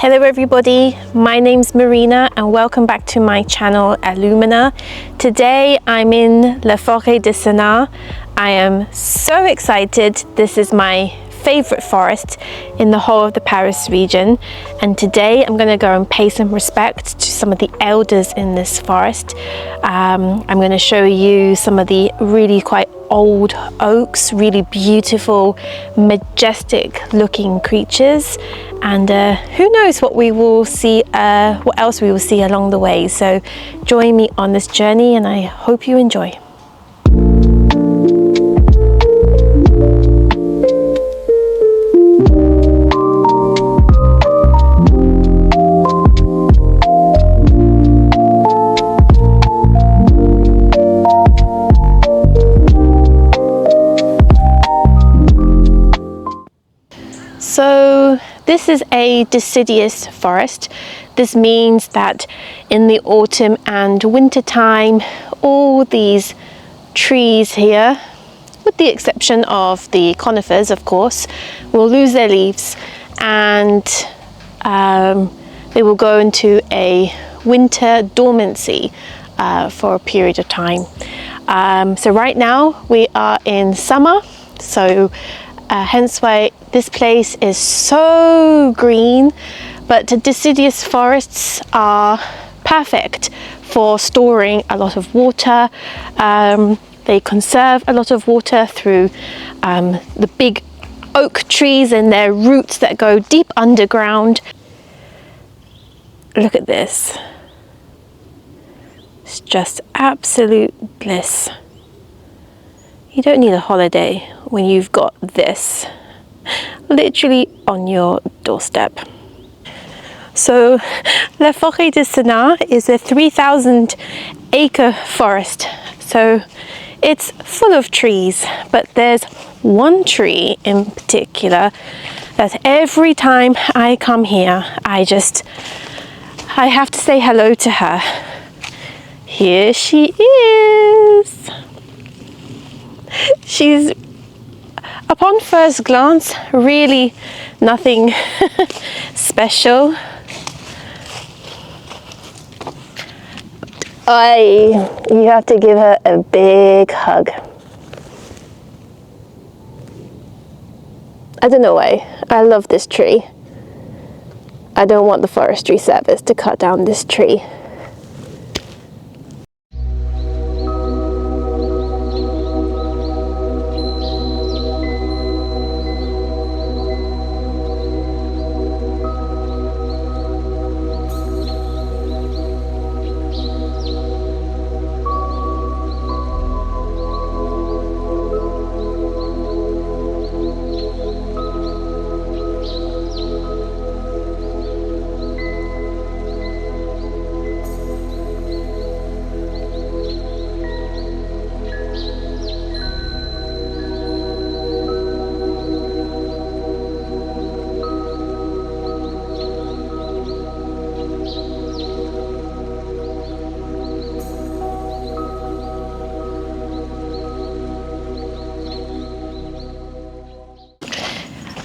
Hello everybody, my name's Marina and welcome back to my channel Illumina. Today I'm in Le Foret de Senart. I am so excited. This is my favorite forest in the whole of the Paris region, and today I'm going to go and pay some respect to some of the elders in this forest. I'm going to show you some of the really quite old oaks, really beautiful, majestic looking creatures, and who knows what we will see, what else we will see along the way. So join me on this journey and I hope you enjoy. So this is a deciduous forest. This means that in the autumn and winter time, all these trees here, with the exception of the conifers of course, will lose their leaves, and they will go into a winter dormancy for a period of time. So right now we are in summer, so hence why this place is so green, but deciduous forests are perfect for storing a lot of water. They conserve a lot of water through the big oak trees and their roots that go deep underground. Look at this. It's just absolute bliss. You don't need a holiday when you've got this literally on your doorstep. So Le Foret de Senart is a 3,000 acre forest. So it's full of trees, but there's one tree in particular that every time I come here, I have to say hello to her. Here she is. She's, upon first glance, really nothing special. You have to give her a big hug. I don't know why. I love this tree. I don't want the forestry service to cut down this tree.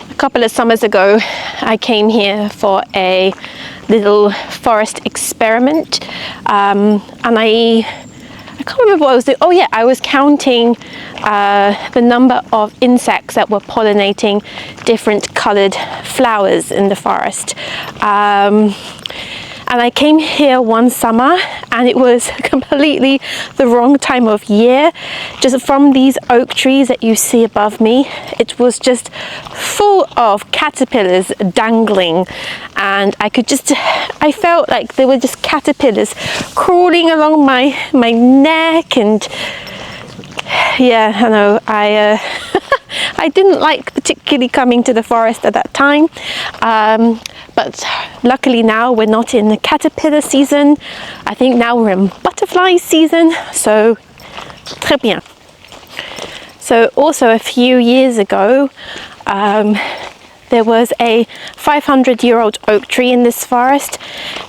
A couple of summers ago, I came here for a little forest experiment, and I can't remember what I was doing. Oh yeah, I was counting the number of insects that were pollinating different coloured flowers in the forest. And I came here one summer and it was completely the wrong time of year. Just from these oak trees that you see above me, it was just full of caterpillars dangling, and I felt like there were just caterpillars crawling along my neck, and yeah, I know, I didn't like particularly coming to the forest at that time, but luckily now we're not in the caterpillar season. I think now we're in butterfly season, so très bien. So also a few years ago, there was a 500-year-old oak tree in this forest,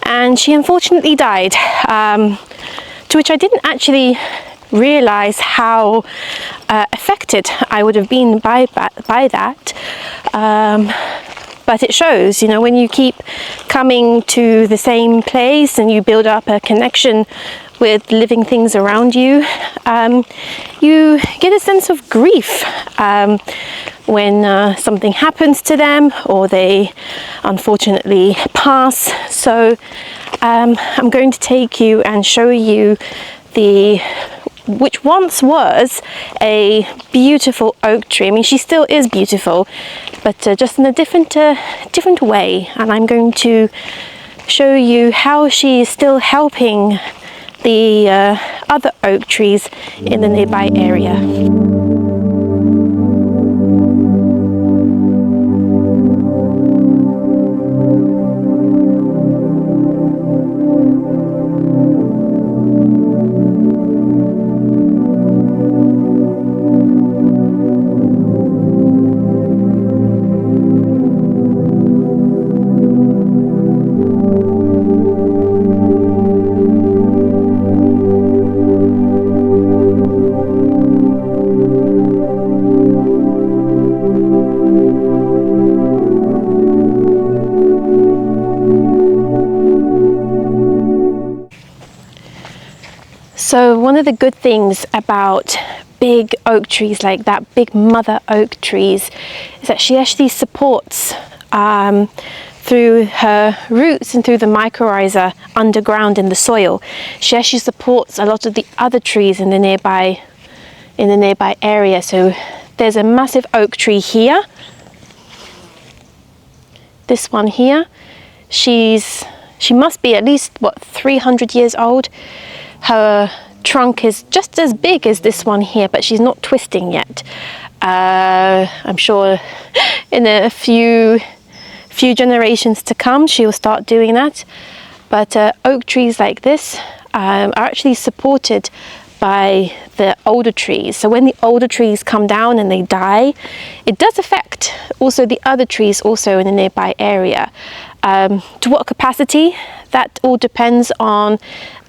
and she unfortunately died, to which I didn't actually realize how affected I would have been by that. but it shows, you know, when you keep coming to the same place and you build up a connection with living things around you, you get a sense of grief when something happens to them or they unfortunately pass. So I'm going to take you and show you which once was a beautiful oak tree. I mean, she still is beautiful, but just in a different way. And I'm going to show you how she is still helping the other oak trees in the nearby area. So one of the good things about big oak trees like that, big mother oak trees, is that she actually supports through her roots and through the mycorrhiza underground in the soil. She actually supports a lot of the other trees in the nearby area. So there's a massive oak tree here. This one here, she must be at least, what, 300 years old. Her trunk is just as big as this one here, but she's not twisting yet. I'm sure in a few generations to come she'll start doing that. But oak trees like this are actually supported by the older trees. So when the older trees come down and they die, it does affect also the other trees also in the nearby area. To what capacity? That all depends on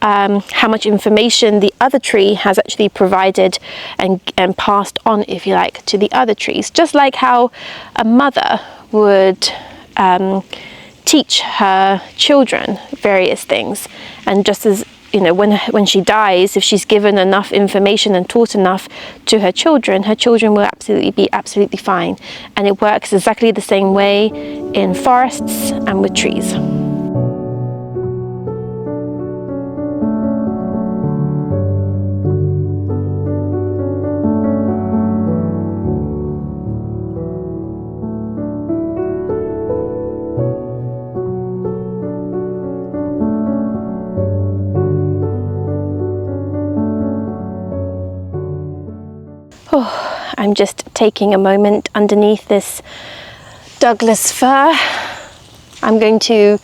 how much information the other tree has actually provided and passed on, if you like, to the other trees. Just like how a mother would teach her children various things, and just as, you know, when she dies, if she's given enough information and taught enough to her children will be absolutely fine. And it works exactly the same way in forests and with trees. Oh, I'm just taking a moment underneath this Douglas fir. I'm going to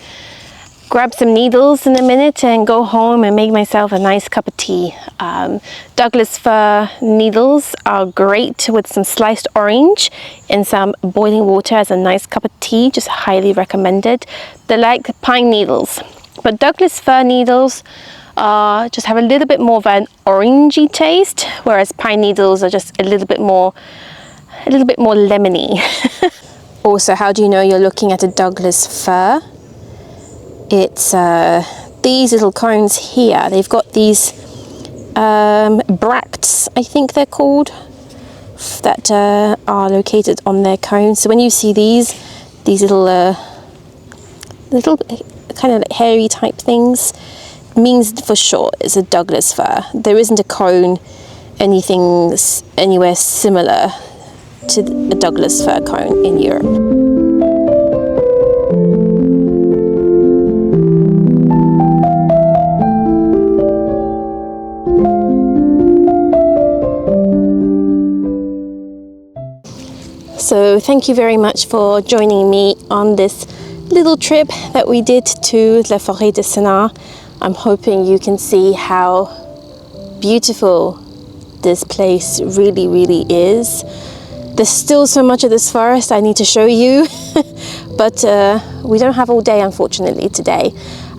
grab some needles in a minute and go home and make myself a nice cup of tea. Douglas fir needles are great with some sliced orange in some boiling water as a nice cup of tea, just highly recommended. They're like pine needles, but Douglas fir needles just have a little bit more of an orangey taste, whereas pine needles are just a little bit more lemony. Also, how do you know you're looking at a Douglas fir? It's these little cones here. They've got these bracts, I think they're called, that are located on their cones. So when you see these little kind of like hairy type things, means for sure it's a Douglas fir. There isn't a cone anywhere similar to a Douglas fir cone in Europe. So thank you very much for joining me on this little trip that we did to the Foret de Senart. I'm hoping you can see how beautiful this place really is. There's still so much of this forest I need to show you, but we don't have all day, unfortunately, today.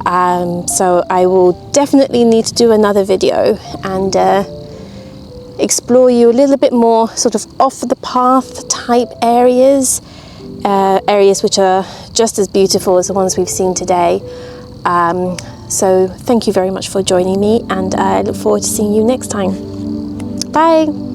So I will definitely need to do another video and explore you a little bit more sort of off the path type areas areas which are just as beautiful as the ones we've seen today. So thank you very much for joining me, and I look forward to seeing you next time. Bye.